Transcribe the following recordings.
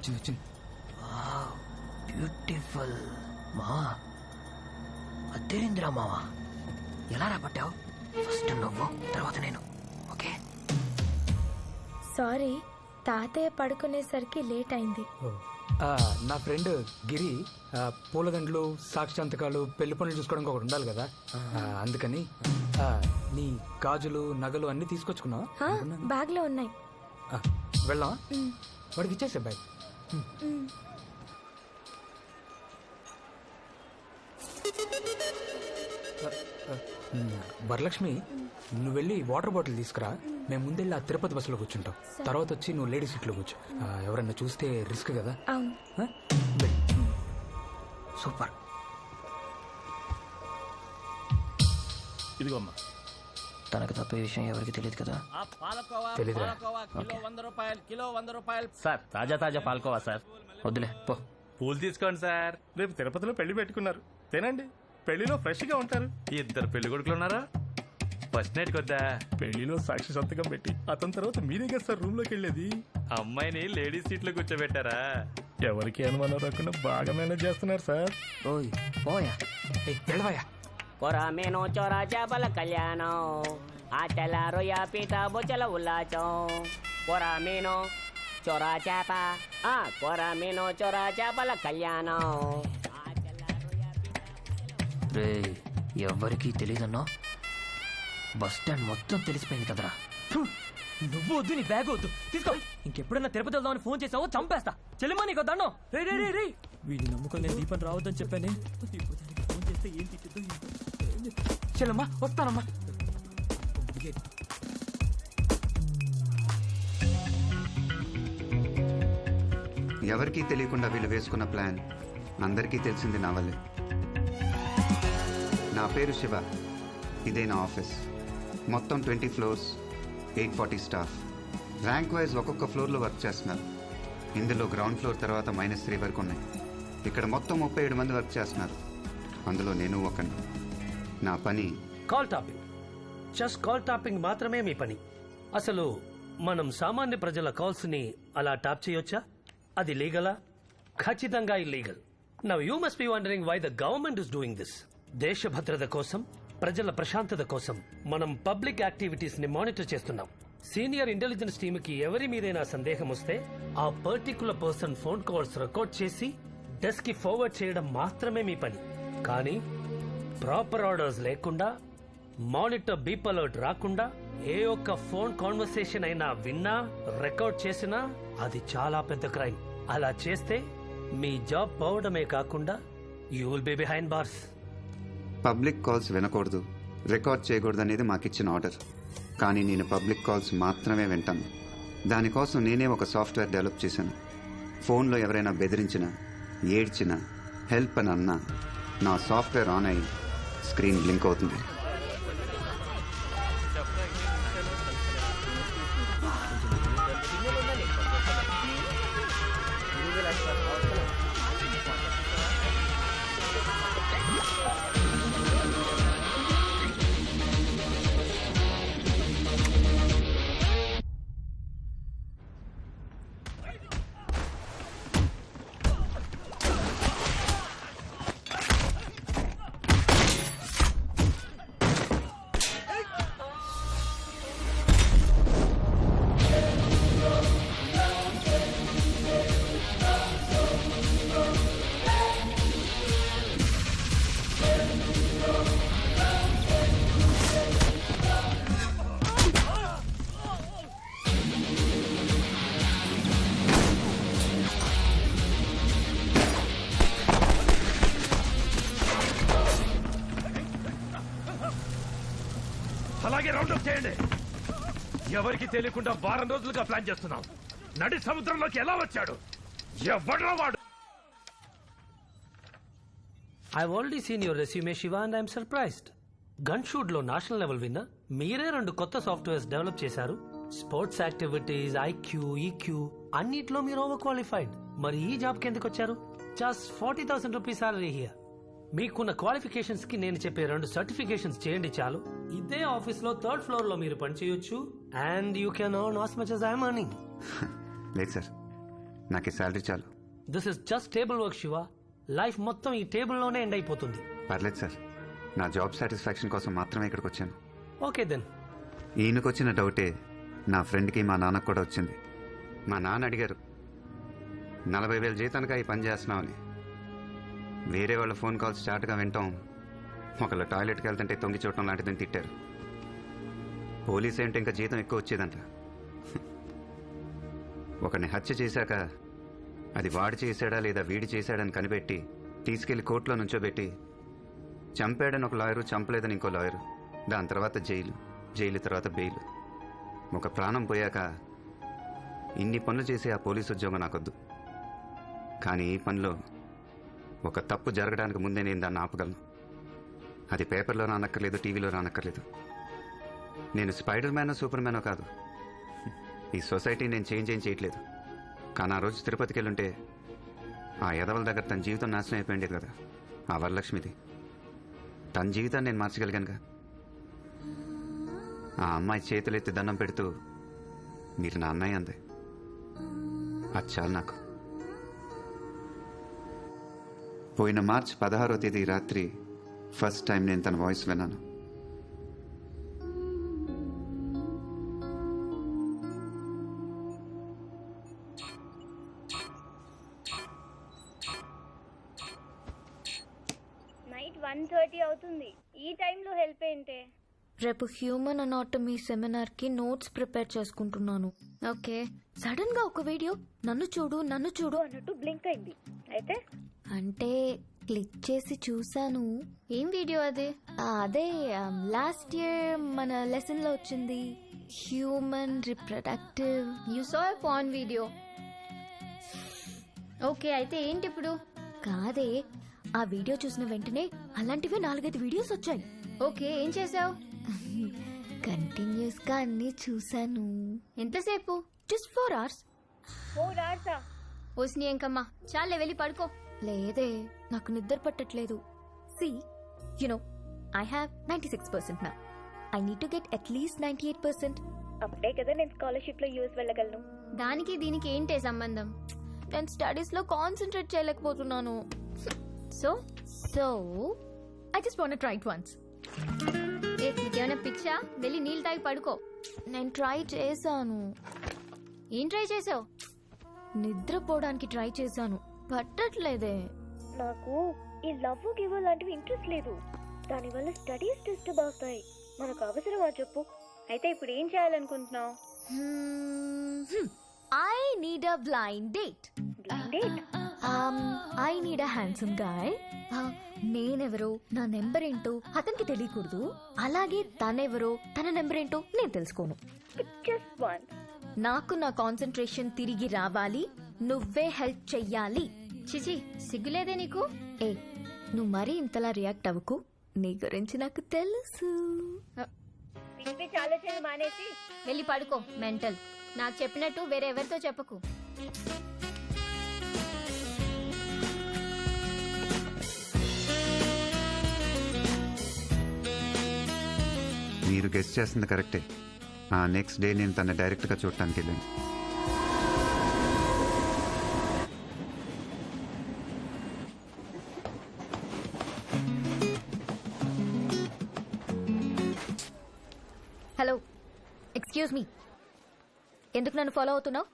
వచ్చింది. బ్యూటిఫుల్ మా అద్దెరిందిరా మావా. ఎలా రాబట్టావు? ఫస్ట్ నువ్వు, తర్వాత నేను. ఓకే. సారీ, తాతయ్య పడుకునేసరికి లేట్ అయింది. నా ఫ్రెండ్ గిరి పూలదండలు, సాక్షి సంతకాలు, పెళ్లి పనులు చూసుకోవడానికి ఒకటి ఉండాలి కదా, అందుకని నీ గాజులు, నగలు అన్ని తీసుకొచ్చుకున్నావా? బ్యాగ్ లో ఉన్నాయి. వెళ్దాం. వాడికి ఇచ్చేసే బ్యాగ్. వరలక్ష్మి, నువ్వు వెళ్ళి వాటర్ బాటిల్ తీసుకురా. మేము ముందెళ్ళి ఆ తిరుపతి బస్సులో కూర్చుంటాం. తర్వాత వచ్చి నువ్వు లేడీ సీట్లో కూర్చో. ఎవరన్నా చూస్తే రిస్క్ కదా. సూపర్. ఇదిగోమ్మా. తనకు తప్పే విషయం ఎవరికి తెలియదు కదా. తెలీదురా. కిలో 100 రూపాయలు సార్. తాజా పాలకోవా సార్. వద్దులే పో. పూలు తీసుకోండి సార్. రేపు తిరుపతిలో పెళ్లి పెట్టుకున్నారు, తినండి. పెళ్లిలో ఫ్రెష్ గా ఉంటారు. 2 పెళ్లి కొడుకులు ఉన్నారా? ఫస్ట్ నైట్ కొద్దా పెళ్లిలో సాక్షి సంతకం పెట్టి అతని తర్వాత మీరే కదా సార్ రూమ్ లోకి వెళ్ళేది. అమ్మాయిని లేడీస్ సీట్ లో కూర్చోబెట్టారా? ఎవరికి అనుమానం రాకుండా బాగా మేనేజ్ చేస్తున్నారు సార్. ఓయ్ పోయా. వెళ్ళవయ్యా. కొరామేనో చోరా చేపల కళ్యాణం, ఆటల రొయ్య పీత బొచ్చల ఉల్లాచం. కొరామేనో చోరా చేప, కొరామేనో చోరా చేపల కళ్యాణం. రే, ఎవరికి తెలియదన్నా బస్ స్టాండ్ మొత్తం తెలిసిపోయింది కదరా. నువ్వు వద్దు, నీ బ్యాగ్ వద్దు, తీసుకో. ఇంకెప్పుడన్నా తిరుపతి వెళ్దామని ఫోన్ చేసావో చంపేస్తా. చెల్లెమ్మా నీకు దండం. రే రే రే రే, వీడిని నమ్ముకొని నేను దీపం రావద్దని చెప్పానే. ఫోన్ చేస్తే ఏం తిట్టిద్దో. చెల్లమ్మా వస్తానమ్మా. ఎవరికీ తెలియకుండా వీళ్ళు వేసుకున్న ప్లాన్ అందరికీ తెలిసింది నా వల్లే. నా పేరు శివ. ఇదే నా ఆఫీస్. మొత్తం 20 ఫ్లోర్స్, 840 స్టాఫ్. ర్యాంక్ వైజ్ ఒక్కొక్క ఫ్లోర్లో వర్క్ చేస్తున్నారు. ఇందులో గ్రౌండ్ ఫ్లోర్ తర్వాత -3 వరకు ఉన్నాయి. ఇక్కడ మొత్తం 37 మంది వర్క్ చేస్తున్నారు. అందులో నేను ఒకని. నా పని call topping. Just call topping మాత్రమే మీ పని. అసలు మనం సామాన్య ప్రజల కాల్స్ ని అలా టాప్ చేయొచ్చా? అది లీగలా? ఖచ్చితంగా illegal. Now you must be wondering why the government is doing this. దేశ భద్రత కోసం, ప్రజల ప్రశాంతత కోసం మనం పబ్లిక్ యాక్టివిటీస్ ని మానిటర్ చేస్తున్నాం. సీనియర్ ఇంటెలిజెన్స్ టీమ్ కి ఎవరి మీదైనా సందేహం వస్తే ఆ particular person phone calls record చేసి డెస్క్ కి ఫార్వర్డ్ చేయడం మాత్రమే మీ పని. కానీ ప్రాపర్ ఆర్డర్స్ లేకుండా, మానిటర్ బీప్ అలర్ట్ రాకుండా ఏ ఒక్క ఫోన్ కాన్వర్సేషన్ అయినా విన్నా, రికార్డ్ చేసినా అది చాలా పెద్ద క్రైమ్. అలా చేస్తే మీ జాబ్ పోవడమే కాకుండా you will be behind bars. Public calls వినకూడదు, రికార్డ్ చేయకూడదు అనేది మాకిచ్చిన ఆర్డర్. కానీ నేను పబ్లిక్ కాల్స్ మాత్రమే వింటాను. దానికోసం నేనే ఒక సాఫ్ట్వేర్ డెవలప్ చేశాను. ఫోన్లో ఎవరైనా బెదిరించినా, ఏడ్చినా, హెల్ప్ అని అన్నా నా సాఫ్ట్వేర్ ఆన్ అయ్యి స్క్రీన్ బ్లింక్ అవుతుంది. అలాగే రౌండప్ చేయండి. ఎవరికి తెలియకుండా వారం రోజులుగా ప్లాన్ చేస్తున్నాం. నడి సముద్రంలోకి ఎలా వచ్చాడు? ఎవడ్రా వాడు? I've already seen your resume, Shiva, and I'm surprised. Gun shoot లో నేషనల్ లెవెల్ విన్నా. మీరే 2 కొత్త సాఫ్ట్వేర్స్ డెవలప్ చేశారు. స్పోర్ట్స్ యాక్టివిటీస్, ఐక్యూ, ఈక్యూ అన్నిట్లో మీరు ఓవర్ క్వాలిఫైడ్. మరి ఈ జాబ్ కి ఎందుకు వచ్చారు? Just 40,000 rupees salary here. మీకున్న క్వాలిఫికేషన్స్ కి నేను చెప్పే 2 సర్టిఫికేషన్స్ చేయండి చాలు. ఇదే ఆఫీస్ లో 3rd ఫ్లోర్ లో మీరు పనిచేయొచ్చు. And you can earn as much as I'm earning. లేదు సార్, నాకు ఈ శాలరీ చాలు. This is just table work Shiva. Life మొత్తం ఈ టేబుల్లోనే ఎండ్ అయిపోతుంది. పర్లేదు సార్, నా జాబ్ సాటిస్ఫాక్షన్ కోసం మాత్రమే ఇక్కడికి వచ్చాను. Okay then. ఈయనకొచ్చిన డౌటే నా ఫ్రెండ్కి మా నాన్నకు కూడా వచ్చింది. మా నాన్న అడిగారు 40,000 జీతానికి ఈ పని చేస్తున్నామని. వేరే వాళ్ళ ఫోన్ కాల్స్ స్టార్ట్గా వింటాం, ఒకళ్ళు టాయిలెట్కి వెళ్తుంటే తొంగి చూడటం లాంటిదని తిట్టారు. పోలీస్ ఏంటి ఇంకా జీతం ఎక్కువ వచ్చేదంట. ఒకరిని హత్య చేశాక అది వాడు చేశాడా లేదా వీడి చేశాడని కనిపెట్టి తీసుకెళ్లి కోర్టులో నుంచోబెట్టి చంపాడని ఒక లాయరు, చంపలేదని ఇంకో లాయరు, దాని తర్వాత జైలు, జైలు తర్వాత బెయిల్. ఒక ప్రాణం పోయాక ఇన్ని పనులు చేసే ఆ పోలీసు ఉద్యోగం నాకొద్దు. కానీ ఈ పనిలో ఒక తప్పు జరగడానికి ముందే నేను దాన్ని ఆపగలను. అది పేపర్లో రానక్కర్లేదు, టీవీలో రానక్కర్లేదు. నేను స్పైడర్ మ్యానో సూపర్ మ్యానో కాదు. ఈ సొసైటీ నేను చేంజ్ ఏం చేయట్లేదు. కానీ ఆ రోజు తిరుపతికి వెళ్ళుంటే ఆ ఎదవల దగ్గర తన జీవితం నాశనం అయిపోయింది కదా. ఆ వరలక్ష్మిది తన జీవితాన్ని నేను మార్చగలిగానుగా. ఆ అమ్మాయి చేతులెత్తి దండం పెడుతూ మీరు నా అన్నయ్య అంది. అది చాలు నాకు. పోయిన మార్చి 16వ తేదీ రాత్రి ఫస్ట్ టైం నేను తన వాయిస్ విన్నాను. నైట్ 1:30 అవుతుంది. ఈ టైంలో హెల్ప్ ఏంటే? రేపు హ్యూమన్ అనాటమీ సెమినార్కి నోట్స్ ప్రిపేర్ చేసుకుంటున్నాను. ఓకే. సడన్ గా ఒక వీడియో నన్ను చూడు అన్నట్టు బ్లింక్ అయింది. అయితే అంటే క్లిక్ చేసి చూసాను. ఏం వీడియో అది? అదే లాస్ట్ ఇయర్ మన లెసన్ లో వచ్చింది, human reproductive. You saw a porn video. Okay, అయితే ఏంటి ఇప్పుడు? కాదే, ఆ వీడియో చూసిన వెంటనే అలాంటివే 4-5 వీడియోస్ వచ్చాయి. ఓకే, ఏం చేసావు? కంటిన్యూస్ గా అన్ని చూసాను. ఎంతసేపు? Just 4 hours. 4 hours? ఓస్ని ఎంకమ్మా, చాలే వెళ్ళి పడుకో. లేదే, నాకు నిద్ర పట్టట్లేదు. C you know I have 96% నా. I need to get at least 98%. అప్పుడే కదా నేను స్కాలర్షిప్ లో యూఎస్ వెళ్ళగలను. దానికి దీనికి ఏంటే సంబంధం? నేను స్టడీస్ లో కాన్సన్ట్రేట్ చేయలేకపోతున్నాను. So I just want try it once. నీకేమైనా పిచ్చా? వెళ్ళి నీళ్ళు తాగి పడుకో. నేను ట్రై చేశాను. ఏం ట్రై చేసావు? నిద్రపోవడానికి ట్రై చేశాను, పట్టట్లేదే. నాకు ఈ లవ్ గివ్ లాంటివి ఇంట్రెస్ట్ లేదు. దానివల్ల స్టడీస్ డిస్టర్బ్ అవుతాయి. మనకు అవసరమా చెప్పు? అయితే ఇప్పుడు ఏం చేయాలనుకుంటున్నావు? I need a blind date. I need a handsome guy. నేనెవరో, నా నెంబర్ ఏంటో అతనికి తెలియకూడదు. అలాగే తనెవరో, తన నెంబర్ ఏంటో నేను తెలుసుకోను. నాకు నా కాన్సన్ట్రేషన్ తిరిగి రావాలి. నువ్వే హెల్ప్ చెయ్యాలి. చిచి, సిగ్గులేదే నీకు? ఏ, నువ్వు మరీ ఇంతలా రియాక్ట్ అవ్వకు. నీ గురించి నాకు తెలుసు. ఆలోచన మానేసి వెళ్ళి పడుకో. మెంటల్. నాకు చెప్పినట్టు వేరే ఎవరితో చెప్పకు. మీరు గెస్ట్ చేస్తుంది కరెక్టే. ఆ నెక్స్ట్ డే నేను తన డైరెక్ట్గా చూడటానికి వెళ్ళాను. Hello, excuse me. ఎందుకు నన్ను ఫాలో అవుతున్నావు?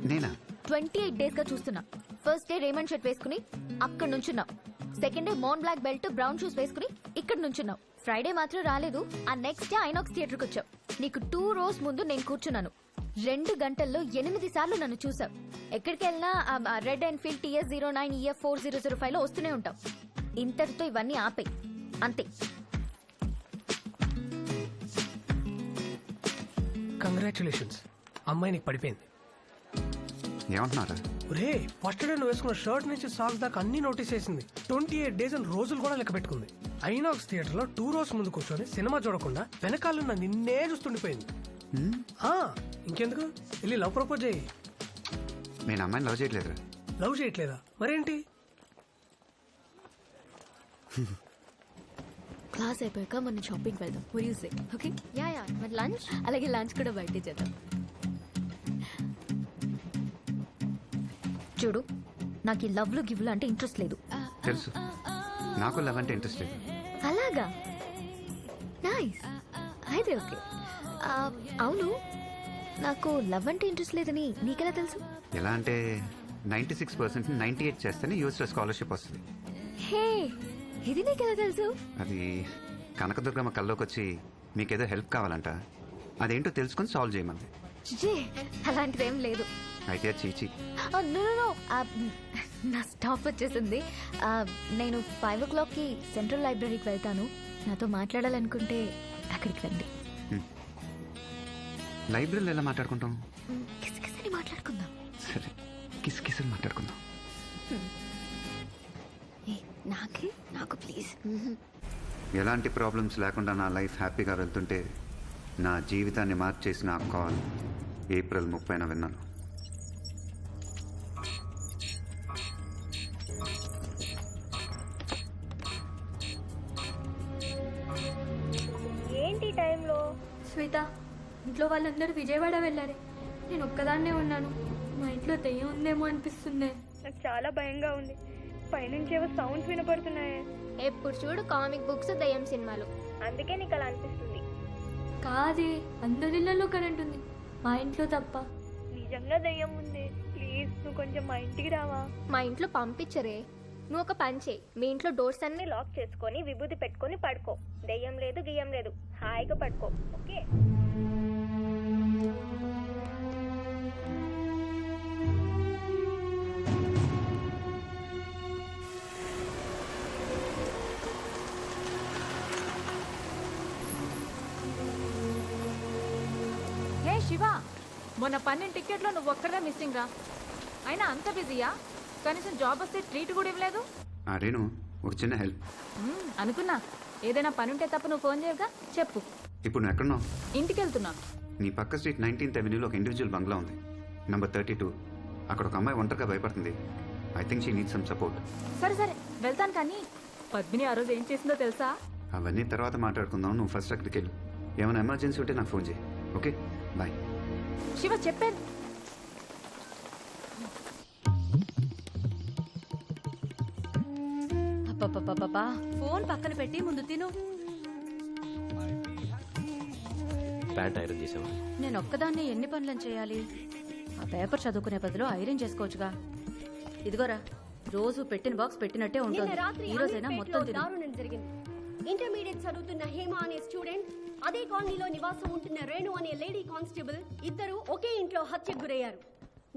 నేనా? 28 days గా చూస్తున్నా. ఫస్ట్ డే రేమండ్ షర్ట్ వేసుకుని అక్కడ నుంచున్నావు. సెకండ్ డే మోన్ బ్లాక్ బెల్ట్ బ్రౌన్ షూస్ వేసుకుని ఇక్కడ నుంచున్నావు. ఫ్రైడే మాత్రం రాలేదు. ఆ నెక్స్ట్ డే ఐనాక్స్ థియేటర్కి వచ్చావు. నీకు 2 rows ముందు నేను కూర్చున్నాను. 2 గంటల్లో 8 సార్లు నన్ను చూసావు. ఎక్కడికి వెళ్ళినా రెడ్ ఎన్ఫీల్డ్ TS09 EF 4005 లో వస్తూనే ఉంటావు. ఇంతటితో ఇవన్నీ ఆపేయి, అంతే. కంగ్రాచులేషన్స్, అమ్మాయి నీకు పడిపోయింది. ఏమంటున్నారా? రే, ఫస్ట్ డే నువ్వు వేసుకున్న షర్ట్ నుంచి సాక్స్ దాకా అన్ని నోటీస్ చేసింది. 28 days అని రోజులు కూడా లెక్క పెట్టుకుంది. ఐనాక్స్ థియేటర్ లో 2 rows ముందు కూర్చొని సినిమా చూడకుండా వెనకాలన్న నిన్నే చూస్తుండిపోయింది. ఇంకెందుకు, వెళ్ళి లవ్ ప్రపోజ్ చేయి. నేను అమ్మాయిని లవ్ చేయట్లేదు. లవ్ చేయట్లేదా? మరేంటి? క్లాస్ అయిపోయాక మనం షాపింగ్ వెళ్దాం. ఓకే? యా, మరి లంచ్? అలాగే లంచ్ కూడా బయట చేద్దాం. చూడు నాకు ఈ లవ్లు గివ్లు అంటే ఇంట్రెస్ట్ లేదు. తెలుసు, నాకు లవ్ అంటే ఇంట్రెస్ట్ లేదు. అలాగా, నైస్. అయితే ఓకే. అవును, నాకు లవ్ అంటే ఇంట్రెస్ట్ లేదని నీకెలా తెలుసు? ఎలా అంటే 96% 98 చేస్తేనే యూఎస్లో స్కాలర్షిప్ వస్తుంది. హే, ఇది నీకెలా తెలుసు? అది కనకదుర్గమ్మ కల్లోకి వచ్చి మీకేదో హెల్ప్ కావాలంట, అదేంటో తెలుసుకొని సాల్వ్ చేయమంది. చిచి, అలాంటిదేం లేదు. అయితే అది చీచి. నో నో నో, నా స్టాప్ వచ్చేసింది. నేను 5 o'clockకి సెంట్రల్ లైబ్రరీకి వెళ్తాను. నాతో మాట్లాడాలనుకుంటే అక్కడికి రండి. లైబ్రరీలో ఎలా మాట్లాడుకుంటాం? కిసకిసని మాట్లాడుకుందాం. సరే, కిసకిసని మాట్లాడుకుందాం. నాకు ప్లీజ్. ఎలాంటి ప్రాబ్లమ్స్ లేకుండా నా లైఫ్ హ్యాపీగా వెళ్తుంటే నా జీవితాన్ని మార్చేసిన ఆ కాల్ ఏప్రిల్ 30న విన్నాను. ఏంటి టైంలో? శ్వేత, ఇంట్లో వాళ్ళందరూ విజయవాడ వెళ్ళారే, నేను ఒక్కదాన్నే ఉన్నాను. మా ఇంట్లో దెయ్యం ఉందేమో అనిపిస్తుంది. నాకు చాలా భయంగా ఉంది. పైనుంచి ఏవో సౌండ్స్ వినపడుతున్నాయే. ఎప్పుడు చూడు కామిక్ బుక్స్, దయ్యం సినిమాలు. అందుకే నీకు అలా అనిపిస్తుంది. కాదే, అందరిళ్ళలో కరెంట్ ఉంది, మా ఇంట్లో తప్ప. నిజంగా దయ్యం ఉంది. ప్లీజ్ నువ్వు కొంచెం మా ఇంటికి రావా? మా ఇంట్లో పంపించరే. నువ్వు ఒక పని చేయి, మీ ఇంట్లో డోర్స్ అన్ని లాక్ చేసుకొని విభూతి పెట్టుకొని పడుకో. దెయ్యం లేదు గియ్యం లేదు, హాయిగా పడుకో. ఓకే? హే శివ, మొన్న 12 టికెట్లో నువ్వు ఒక్కడే మిస్సింగ్ రా. అయినా అంత బిజీయా? కనీసం జాబ్ వస్తే ట్రీట్ కూడా ఇవ్వలేదు. రేణు, ఒక చిన్న హెల్ప్. అనుకున్నా, ఏదైనా పని ఉంటే తప్ప నువ్వు ఫోన్ చేయగా. చెప్పు. ఇప్పుడు నువ్వు ఎక్కడున్నావు? ఇంటికి వెళ్తున్నా. నీ పక్క స్ట్రీట్ 19th Avenueలో ఒక ఇండివిజువల్ బంగ్లా ఉంది, నంబర్ 32. అక్కడ ఒక అమ్మాయి ఒంటరిగా భయపడుతుంది. I think she need some support. సరే సరే వెళ్తాను, కానీ పద్మిని ఆ రోజు ఏం చేసిందో తెలుసా? అవన్నీ తర్వాత మాట్లాడుకుందాం, నువ్వు ఫస్ట్ అక్కడికి వెళ్ళు. ఏమైనా ఎమర్జెన్సీ ఉంటే నాకు ఫోన్ చేయి. Okay, bye. శివ చెప్పాను. అబ్బబ్బబ్బబ్బా, ఫోన్ పక్కన పెట్టి ముందు తిను. ప్యాంట్ ఐరన్ చేసావా? నేను ఒక్కదాన్ని ఎన్ని పనులను చేయాలి? ఆ పేపర్ చదువుకునే బదులు ఐరన్ చేసుకోవచ్చుగా. ఇదిగోరా, రోజు పెట్టిన బాక్స్ పెట్టినట్టే ఉంటుంది. ఈ రోజైనా మొత్తం తిను. దారుణం జరిగింది. ఇంటర్మీడియట్ చదువుతున్న హేమ అనే స్టూడెంట్, అదే కాలనీలో నివాసం ఉంటున్న రేణు అనే లేడీ కానిస్టేబుల్ ఇద్దరు ఒకే ఇంట్లో హత్యకు గురయ్యారు.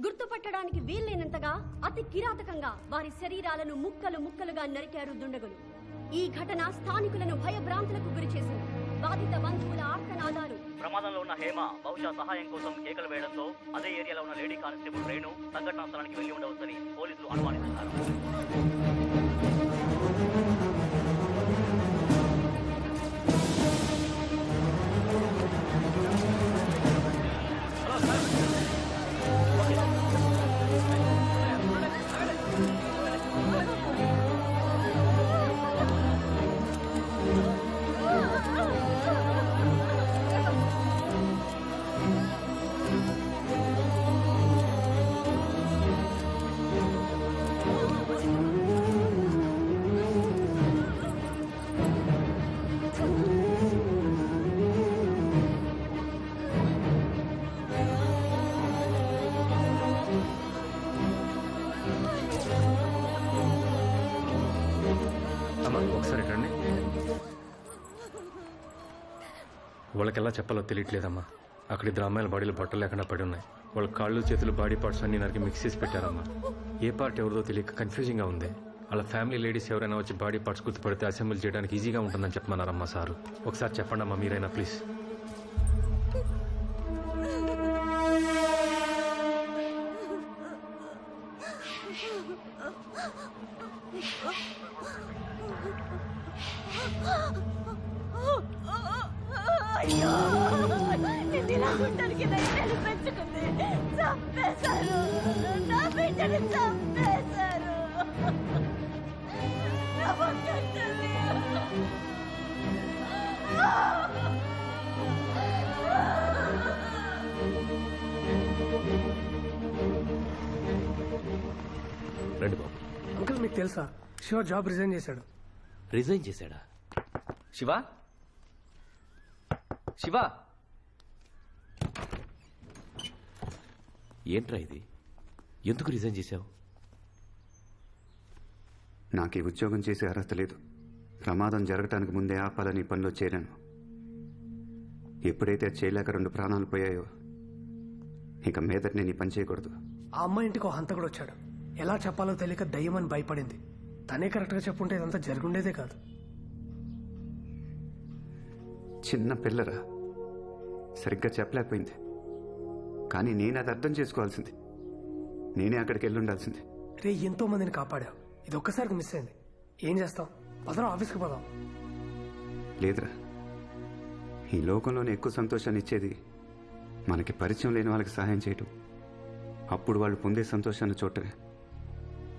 గుర్తుపట్టడానికి వీల్లేనంతగా అతి కిరాతకంగా వారి శరీరాలను ముక్కలు ముక్కలుగా నరికారు దుండగులు. ఈ ఘటన స్థానికులను భయభ్రాంతులకు గురిచేసింది. బాధిత బంధువుల ఆర్తనాదాలు. ప్రమాదంలో ఉన్న హేమ బహుశా సహాయం కోసం కేకలు వేయడంతో అదే ఏరియాలో ఉన్న లేడీ కానిస్టేబుల్ రేణు సంఘటనా స్థలానికి వెళ్లి ఉండవచ్చని పోలీసులు అనుమానిస్తున్నారు. ఒకసారి రండి. వాళ్ళకి ఎలా చెప్పాలో తెలియట్లేదమ్మా. అక్కడ ఇద్దరు అమ్మాయిల బాడీలో బట్టలు లేకుండా పడి ఉన్నాయి. వాళ్ళ కాళ్ళు చేతులు బాడీ పార్ట్స్ అన్ని నరికి మిక్స్ చేసి పెట్టారమ్మా. ఏ పార్ట్ ఎవరిదో తెలియక కన్ఫ్యూజింగ్గా ఉంది. వాళ్ళ ఫ్యామిలీ లేడీస్ ఎవరైనా వచ్చి బాడీ పార్ట్స్ గుర్తుపడితే అసెంబ్లీ చేయడానికి ఈజీగా ఉంటుందని చెప్పమన్నారమ్మా సారు. ఒకసారి చెప్పండి అమ్మా మీరైనా ప్లీజ్. అయ్యో, నిన్ను ఇలా గుండెలకి రైలు పెంచుకుంది. చంపేశారు, నా బిడ్డని చంపేశారు. నా బంగారు తల్లి. రండి బాబు. అంకుల్ మీకు తెలుసా శివ జాబ్ రిజైన్ చేశాడు. రిజైన్ చేశాడా? శివ శివ ఏంట్రా ఇది? ఎందుకు రిజైన్ చేశావు? నాకు ఈ ఉద్యోగం చేసే అర్హత లేదు. ప్రమాదం జరగటానికి ముందే ఆపాలని పనిలో చేరాను. ఎప్పుడైతే చేయలేక 2 ప్రాణాలు పోయాయో ఇక మీదట నేను ఈ పని చేయకూడదు. ఆ అమ్మాయి ఇంటికి ఒక హంతకుడు వచ్చాడు. ఎలా చెప్పాలో తెలియక దయ్యమని భయపడింది. తనే కరెక్ట్గా చెప్పుంటే ఇదంతా జరుగుండేదే కాదు. చిన్న పిల్లరా, సరిగ్గా చెప్పలేకపోయింది. కానీ నేను అది అర్థం చేసుకోవాల్సింది. నేనే అక్కడికి వెళ్ళి ఉండాల్సింది. రే ఎంతో మందిని కాపాడావు, ఇది ఒక్కసారికి మిస్ అయింది. ఏం చేస్తాం? పదరా ఆఫీస్కి పోదాం. లేదురా, ఈ లోకంలోనే ఎక్కువ సంతోషాన్ని ఇచ్చేది మనకి పరిచయం లేని వాళ్ళకి సహాయం చేయటం. అప్పుడు వాళ్ళు పొందే సంతోషాన్ని చూడటమే.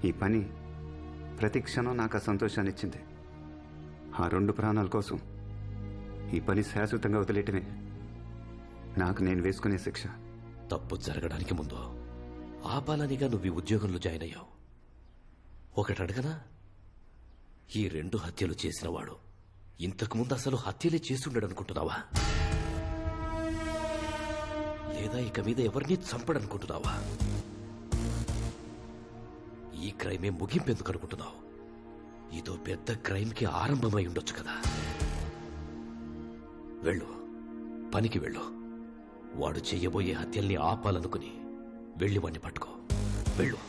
ఈ పని ప్రతి క్షణం నాకు ఆ సంతోషాన్ని ఇచ్చింది. ఆ 2 ప్రాణాల కోసం ఈ పని శాశ్వతంగా వదిలేయటమే నాకు నేను వేసుకునే శిక్ష. తప్పు జరగడానికి ముందు ఆపాలనిగా నువ్వు ఈ ఉద్యోగంలో జాయిన్ అయ్యావు. ఒకటి అడగనా? ఈ 2 హత్యలు చేసినవాడు ఇంతకుముందు అసలు హత్యలే చేస్తుండడు అనుకుంటున్నావా? లేదా ఇక మీద ఎవరిని చంపడనుకుంటున్నావా? ఈ క్రైమే ముగింపెందుకు అనుకుంటున్నావు? ఇదో పెద్ద క్రైమ్కి ఆరంభమై ఉండొచ్చు కదా. వెళ్ళు, పనికి వెళ్ళు. వాడు చెయ్యబోయే హత్యల్ని ఆపాలనుకుని వెళ్ళి వాణ్ణి పట్టుకో. వెళ్ళు.